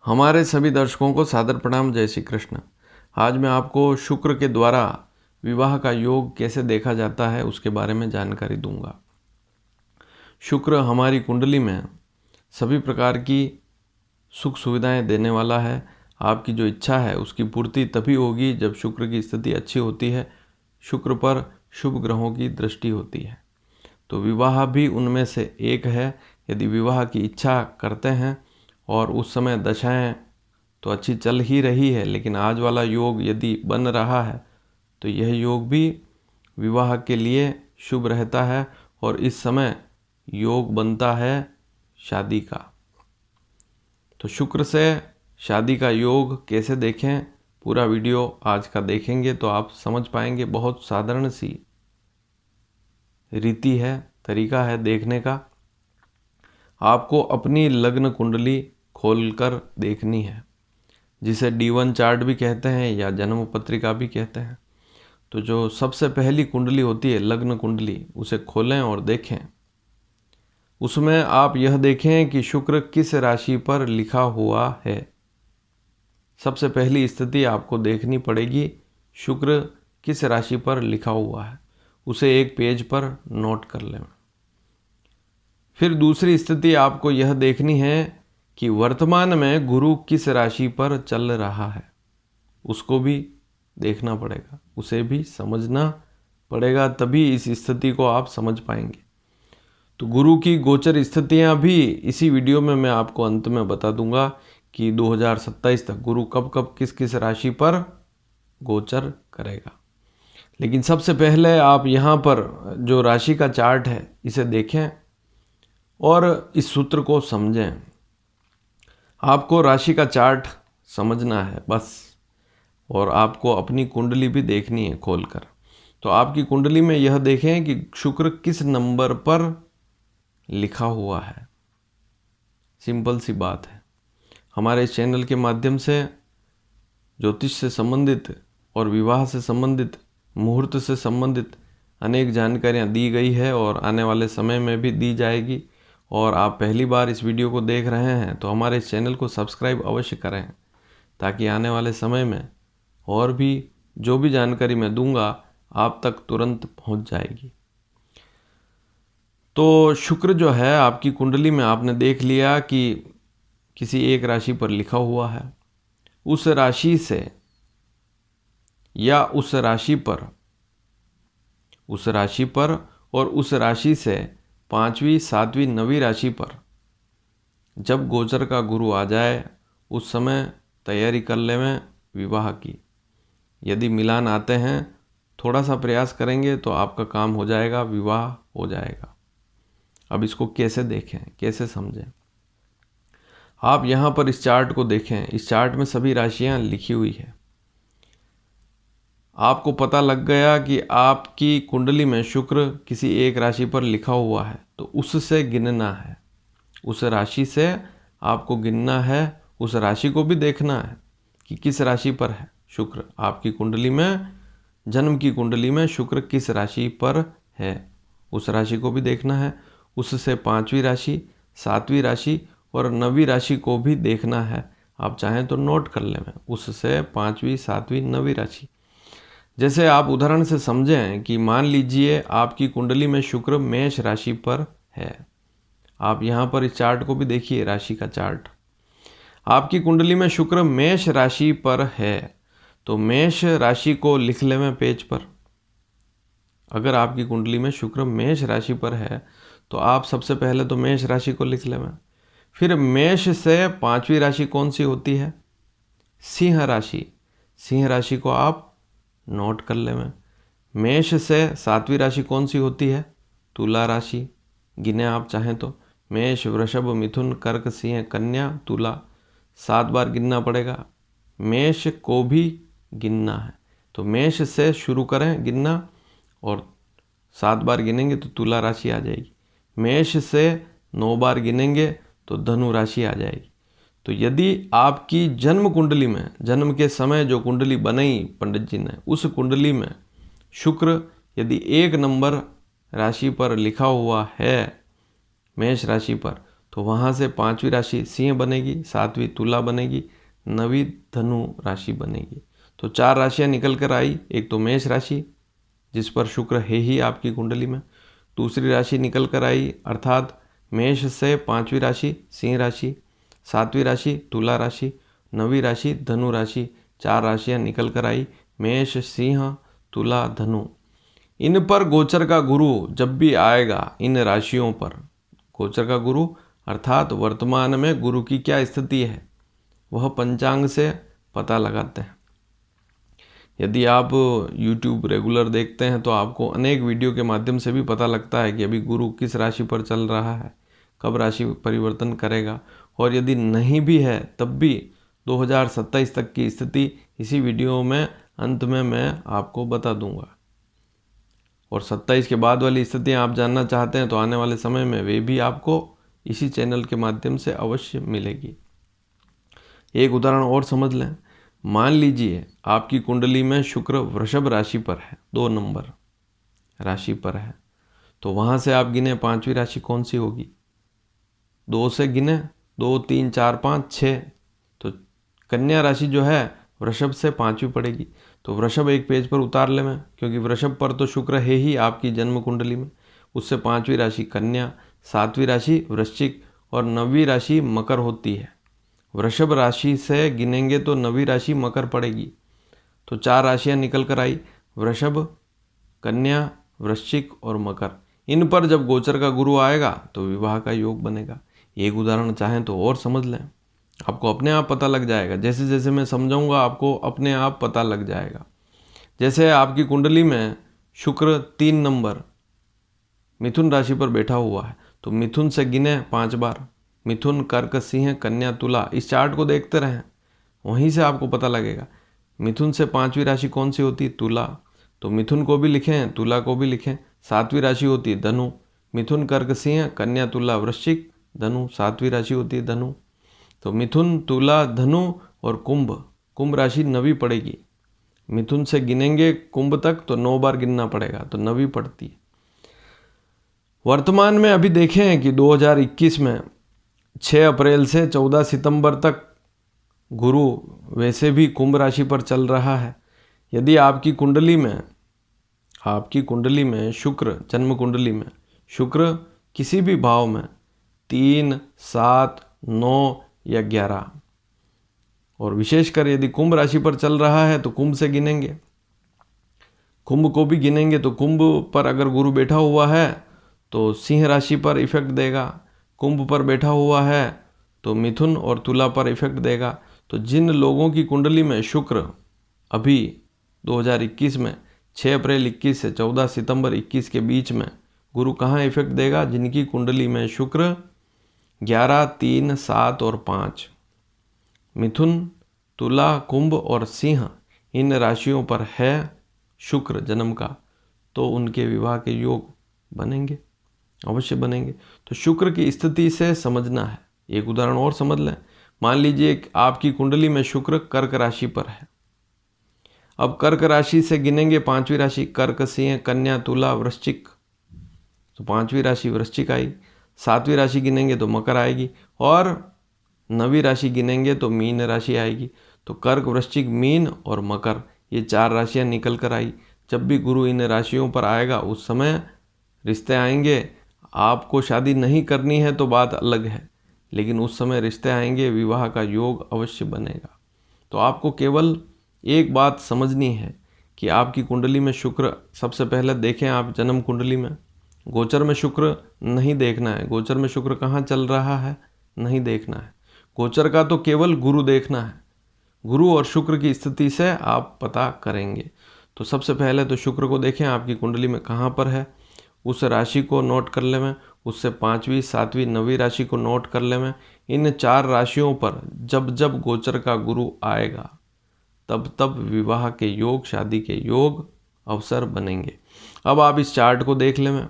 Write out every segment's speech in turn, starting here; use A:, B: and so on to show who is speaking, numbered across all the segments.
A: हमारे सभी दर्शकों को सादर प्रणाम। जय श्री कृष्ण। आज मैं आपको शुक्र के द्वारा विवाह का योग कैसे देखा जाता है उसके बारे में जानकारी दूंगा। शुक्र हमारी कुंडली में सभी प्रकार की सुख सुविधाएं देने वाला है। आपकी जो इच्छा है उसकी पूर्ति तभी होगी जब शुक्र की स्थिति अच्छी होती है, शुक्र पर शुभ ग्रहों की दृष्टि होती है। तो विवाह भी उनमें से एक है। यदि विवाह की इच्छा करते हैं और उस समय दशाएं तो अच्छी चल ही रही है, लेकिन आज वाला योग यदि बन रहा है तो यह योग भी विवाह के लिए शुभ रहता है और इस समय योग बनता है शादी का। तो शुक्र से शादी का योग कैसे देखें, पूरा वीडियो आज का देखेंगे तो आप समझ पाएंगे। बहुत साधारण सी रीति है, तरीका है देखने का। आपको अपनी लग्न कुंडली खोलकर देखनी है, जिसे D1 चार्ट भी कहते हैं या जन्म पत्रिका भी कहते हैं। तो जो सबसे पहली कुंडली होती है लग्न कुंडली, उसे खोलें और देखें। उसमें आप यह देखें कि शुक्र किस राशि पर लिखा हुआ है। सबसे पहली स्थिति आपको देखनी पड़ेगी, शुक्र किस राशि पर लिखा हुआ है, उसे एक पेज पर नोट कर लें। फिर दूसरी स्थिति आपको यह देखनी है कि वर्तमान में गुरु किस राशि पर चल रहा है, उसको भी देखना पड़ेगा, उसे भी समझना पड़ेगा, तभी इस स्थिति को आप समझ पाएंगे। तो गुरु की गोचर स्थितियां भी इसी वीडियो में मैं आपको अंत में बता दूंगा कि 2027 तक गुरु कब कब किस किस राशि पर गोचर करेगा। लेकिन सबसे पहले आप यहाँ पर जो राशि का चार्ट है इसे देखें और इस सूत्र को समझें। आपको राशि का चार्ट समझना है बस, और आपको अपनी कुंडली भी देखनी है खोलकर। तो आपकी कुंडली में यह देखें कि शुक्र किस नंबर पर लिखा हुआ है। सिंपल सी बात है। हमारे इस चैनल के माध्यम से ज्योतिष से संबंधित और विवाह से संबंधित, मुहूर्त से संबंधित अनेक जानकारियां दी गई है और आने वाले समय में भी दी जाएगी। और आप पहली बार इस वीडियो को देख रहे हैं तो हमारे इस चैनल को सब्सक्राइब अवश्य करें, ताकि आने वाले समय में और भी जो भी जानकारी मैं दूंगा आप तक तुरंत पहुंच जाएगी। तो शुक्र जो है आपकी कुंडली में आपने देख लिया कि किसी एक राशि पर लिखा हुआ है। उस राशि से या उस राशि पर और उस राशि से 5वीं 7वीं 9वीं राशि पर जब गोचर का गुरु आ जाए उस समय तैयारी कर लें विवाह की। यदि मिलान आते हैं, थोड़ा सा प्रयास करेंगे तो आपका काम हो जाएगा, विवाह हो जाएगा। अब इसको कैसे देखें, कैसे समझें। आप यहाँ पर इस चार्ट को देखें। इस चार्ट में सभी राशियाँ लिखी हुई है। आपको पता लग गया कि आपकी कुंडली में शुक्र किसी एक राशि पर लिखा हुआ है, तो उससे गिनना है। उस राशि से आपको गिनना है, उस राशि को भी देखना है कि किस राशि पर है शुक्र। आपकी कुंडली में, जन्म की कुंडली में शुक्र किस राशि पर है, उस राशि को भी देखना है। उससे 5वीं राशि, 7वीं राशि और 9वीं राशि को भी देखना है। आप चाहें तो नोट कर लें, उससे 5वीं 7वीं 9वीं राशि। जैसे आप उदाहरण से समझें कि मान लीजिए आपकी कुंडली में शुक्र मेष राशि पर है। आप यहाँ पर इस चार्ट को भी देखिए, राशि का चार्ट। आपकी कुंडली में शुक्र मेष राशि पर है, तो मेष राशि को लिख लें पेज पर। अगर आपकी कुंडली में शुक्र मेष राशि पर है तो आप सबसे पहले तो मेष राशि को लिख लें। फिर मेष से 5वीं राशि कौन सी होती है? सिंह राशि। सिंह राशि को आप नोट कर लें। मेष से 7वीं राशि कौन सी होती है? तुला राशि। गिने आप चाहें तो, मेष, वृषभ, मिथुन, कर्क, सिंह, कन्या, तुला, 7 बार गिनना पड़ेगा। मेष को भी गिनना है, तो मेष से शुरू करें गिनना और 7 बार गिनेंगे तो तुला राशि आ जाएगी। मेष से 9 बार गिनेंगे तो धनु राशि आ जाएगी। तो यदि आपकी जन्म कुंडली में, जन्म के समय जो कुंडली बनाई पंडित जी ने, उस कुंडली में शुक्र यदि 1 नंबर राशि पर लिखा हुआ है, मेष राशि पर, तो वहाँ से 5वीं राशि सिंह बनेगी, 7वीं तुला बनेगी, 9वीं धनु राशि बनेगी। तो 4 राशियाँ निकल कर आई। एक तो मेष राशि जिस पर शुक्र है ही आपकी कुंडली में। दूसरी राशि निकल कर आई अर्थात मेष से 5वीं राशि सिंह राशि, 7वीं राशि तुला राशि, 9वीं राशि धनु राशि। 4 राशियाँ निकल कर आई, मेष, सिंह, तुला, धनु। इन पर गोचर का गुरु जब भी आएगा, इन राशियों पर गोचर का गुरु अर्थात वर्तमान में गुरु की क्या स्थिति है वह पंचांग से पता लगाते हैं। यदि आप YouTube रेगुलर देखते हैं तो आपको अनेक वीडियो के माध्यम से भी पता लगता है कि अभी गुरु किस राशि पर चल रहा है, कब राशि परिवर्तन करेगा, और यदि नहीं भी है तब भी 2027 तक की स्थिति इसी वीडियो में अंत में मैं आपको बता दूंगा। और 27 के बाद वाली स्थितियाँ आप जानना चाहते हैं तो आने वाले समय में वे भी आपको इसी चैनल के माध्यम से अवश्य मिलेगी। एक उदाहरण और समझ लें। मान लीजिए आपकी कुंडली में शुक्र वृषभ राशि पर है, 2 नंबर राशि पर है, तो वहाँ से आप गिने 5वीं राशि कौन सी होगी। 2 से गिने, 2, 3, 4, 5, 6, तो कन्या राशि जो है वृषभ से 5वीं पड़ेगी। तो वृषभ एक पेज पर उतार ले मैं, क्योंकि वृषभ पर तो शुक्र है ही आपकी जन्म कुंडली में। उससे 5वीं राशि कन्या, 7वीं राशि वृश्चिक और 9वीं राशि मकर होती है। वृषभ राशि से गिनेंगे तो 9वीं राशि मकर पड़ेगी। तो 4 राशियां निकल कर आई, वृषभ, कन्या, वृश्चिक और मकर। इन पर जब गोचर का गुरु आएगा तो विवाह का योग बनेगा। एक उदाहरण चाहें तो और समझ लें, आपको अपने आप पता लग जाएगा। जैसे जैसे मैं समझाऊंगा आपको अपने आप पता लग जाएगा। जैसे आपकी कुंडली में शुक्र 3 नंबर मिथुन राशि पर बैठा हुआ है, तो मिथुन से गिने 5 बार, मिथुन, कर्क, सिंह, कन्या, तुला। इस चार्ट को देखते रहें, वहीं से आपको पता लगेगा। मिथुन से 5वीं राशि कौन सी होती, तुला, तो मिथुन को भी लिखें, तुला को भी लिखें। 7वीं राशि होती धनु, मिथुन, कर्क, सिंह, कन्या, तुला, वृश्चिक, धनु। 7वीं राशि होती है धनु। तो मिथुन, तुला, धनु और कुंभ, कुंभ राशि 9वीं पड़ेगी। मिथुन से गिनेंगे कुंभ तक तो 9 बार गिनना पड़ेगा, तो 9वीं पड़ती है। वर्तमान में अभी देखें कि 2021 में 6 अप्रैल से 14 सितंबर तक गुरु वैसे भी कुंभ राशि पर चल रहा है। यदि आपकी कुंडली में शुक्र, जन्म कुंडली में शुक्र किसी भी भाव में 3, 7, 9 या 11, और विशेषकर यदि कुंभ राशि पर चल रहा है तो कुंभ से गिनेंगे, कुंभ को भी गिनेंगे। तो कुंभ पर अगर गुरु बैठा हुआ है तो सिंह राशि पर इफेक्ट देगा, कुंभ पर बैठा हुआ है तो मिथुन और तुला पर इफेक्ट देगा। तो जिन लोगों की कुंडली में शुक्र अभी 2021 में 6 अप्रैल 21 से 14 सितंबर 21 के बीच में गुरु कहाँ इफेक्ट देगा, जिनकी कुंडली में शुक्र 11, 3, 7 और 5, मिथुन, तुला, कुंभ और सिंह, इन राशियों पर है शुक्र जन्म का, तो उनके विवाह के योग बनेंगे, अवश्य बनेंगे। तो शुक्र की स्थिति से समझना है। एक उदाहरण और समझ लें। मान लीजिए आपकी कुंडली में शुक्र कर्क राशि पर है। अब कर्क राशि से गिनेंगे 5वीं राशि, कर्क, सिंह, कन्या, तुला, वृश्चिक, तो 5वीं राशि वृश्चिक आई। 7वीं राशि गिनेंगे तो मकर आएगी, और 9वीं राशि गिनेंगे तो मीन राशि आएगी। तो कर्क, वृश्चिक, मीन और मकर, ये 4 राशियां निकल कर आई। जब भी गुरु इन राशियों पर आएगा उस समय रिश्ते आएंगे। आपको शादी नहीं करनी है तो बात अलग है, लेकिन उस समय रिश्ते आएंगे, विवाह का योग अवश्य बनेगा। तो आपको केवल एक बात समझनी है कि आपकी कुंडली में शुक्र, सबसे पहले देखें आप जन्म कुंडली में गोचर में शुक्र नहीं देखना है। गोचर में शुक्र कहाँ चल रहा है नहीं देखना है। गोचर का तो केवल गुरु देखना है। गुरु और शुक्र की स्थिति से आप पता करेंगे। तो सबसे पहले तो शुक्र को देखें आपकी कुंडली में कहाँ पर है, उस राशि को नोट कर ले में। उससे 5वीं, 7वीं, 9वीं राशि को नोट कर ले में। इन 4 राशियों पर जब जब गोचर का गुरु आएगा तब तब विवाह के योग, शादी के योग, अवसर बनेंगे। अब आप इस चार्ट को देख ले में।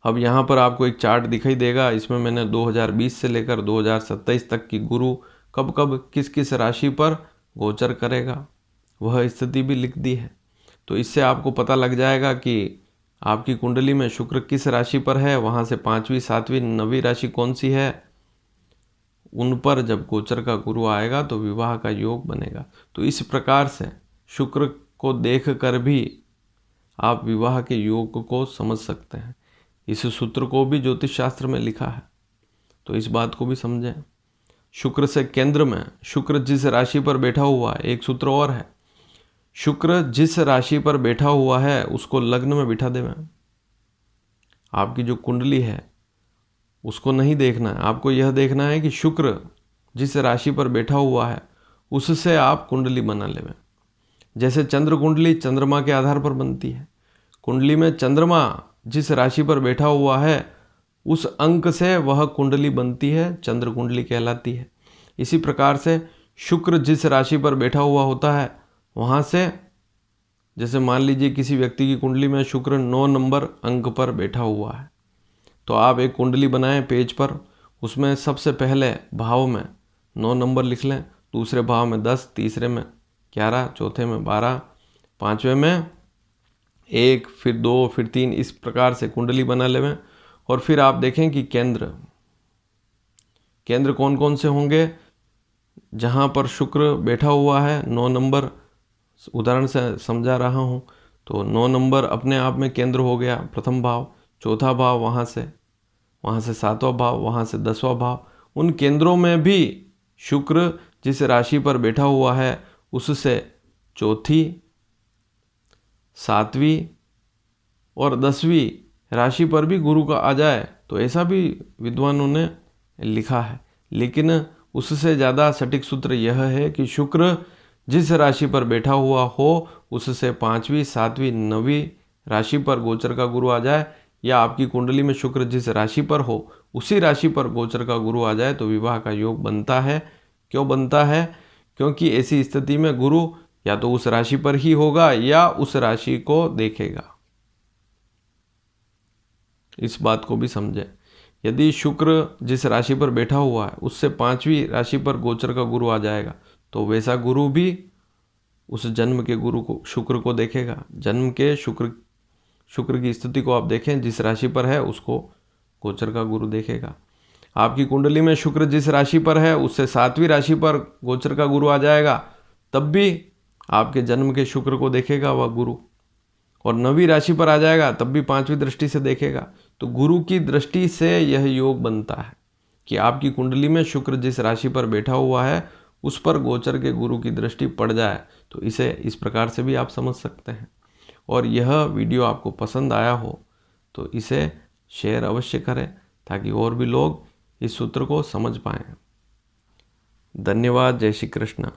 A: अब यहाँ पर आपको एक चार्ट दिखाई देगा, इसमें मैंने 2020 से लेकर 2027 तक की गुरु कब कब किस किस राशि पर गोचर करेगा वह स्थिति भी लिख दी है। तो इससे आपको पता लग जाएगा कि आपकी कुंडली में शुक्र किस राशि पर है, वहाँ से 5वीं 7वीं 9वीं राशि कौन सी है, उन पर जब गोचर का गुरु आएगा तो विवाह का योग बनेगा। तो इस प्रकार से शुक्र को देख कर भी आप विवाह के योग को समझ सकते हैं। इस सूत्र को भी ज्योतिष शास्त्र में लिखा है, तो इस बात को भी समझें। शुक्र से केंद्र में शुक्र जिस राशि पर बैठा हुआ है, एक सूत्र और है, शुक्र जिस राशि पर बैठा हुआ है उसको लग्न में बिठा दें। आपकी जो कुंडली है उसको नहीं देखना है, आपको यह देखना है कि शुक्र जिस राशि पर बैठा हुआ है उससे आप कुंडली बना लें। जैसे चंद्र कुंडली चंद्रमा के आधार पर बनती है, कुंडली में चंद्रमा जिस राशि पर बैठा हुआ है उस अंक से वह कुंडली बनती है, चंद्र कुंडली कहलाती है। इसी प्रकार से शुक्र जिस राशि पर बैठा हुआ होता है वहाँ से, जैसे मान लीजिए किसी व्यक्ति की कुंडली में शुक्र 9 नंबर अंक पर बैठा हुआ है, तो आप एक कुंडली बनाएं पेज पर, उसमें सबसे पहले भाव में 9 नंबर लिख लें, दूसरे भाव में 10, तीसरे में 11, चौथे में 12, पाँचवें में 1, फिर 2, फिर 3, इस प्रकार से कुंडली बना लें। और फिर आप देखें कि केंद्र कौन कौन से होंगे। जहाँ पर शुक्र बैठा हुआ है 9 नंबर, उदाहरण से समझा रहा हूँ, तो 9 नंबर अपने आप में केंद्र हो गया, प्रथम भाव, चौथा भाव वहाँ से 7वां भाव, वहाँ से 10वां भाव। उन केंद्रों में भी शुक्र जिस राशि पर बैठा हुआ है उससे चौथी, 7वीं और 10वीं राशि पर भी गुरु का आ जाए तो ऐसा भी विद्वानों ने लिखा है। लेकिन उससे ज़्यादा सटीक सूत्र यह है कि शुक्र जिस राशि पर बैठा हुआ हो उससे 5वीं 7वीं 9वीं राशि पर गोचर का गुरु आ जाए, या आपकी कुंडली में शुक्र जिस राशि पर हो उसी राशि पर गोचर का गुरु आ जाए तो विवाह का योग बनता है। क्यों बनता है? क्योंकि ऐसी स्थिति में गुरु या तो उस राशि पर ही होगा या उस राशि को देखेगा। इस बात को भी समझें। यदि शुक्र जिस राशि पर बैठा हुआ है उससे 5वीं राशि पर गोचर का गुरु आ जाएगा तो वैसा गुरु भी उस जन्म के गुरु को, शुक्र को देखेगा। जन्म के शुक्र की स्थिति को आप देखें, जिस राशि पर है उसको गोचर का गुरु देखेगा। आपकी कुंडली में शुक्र जिस राशि पर है उससे 7वीं राशि पर गोचर का गुरु आ जाएगा, तब भी आपके जन्म के शुक्र को देखेगा वह गुरु, और 9वीं राशि पर आ जाएगा तब भी 5वीं दृष्टि से देखेगा। तो गुरु की दृष्टि से यह योग बनता है कि आपकी कुंडली में शुक्र जिस राशि पर बैठा हुआ है उस पर गोचर के गुरु की दृष्टि पड़ जाए। तो इसे इस प्रकार से भी आप समझ सकते हैं। और यह वीडियो आपको पसंद आया हो तो इसे शेयर अवश्य करें ताकि और भी लोग इस सूत्र को समझ पाएं। धन्यवाद। जय श्री कृष्ण।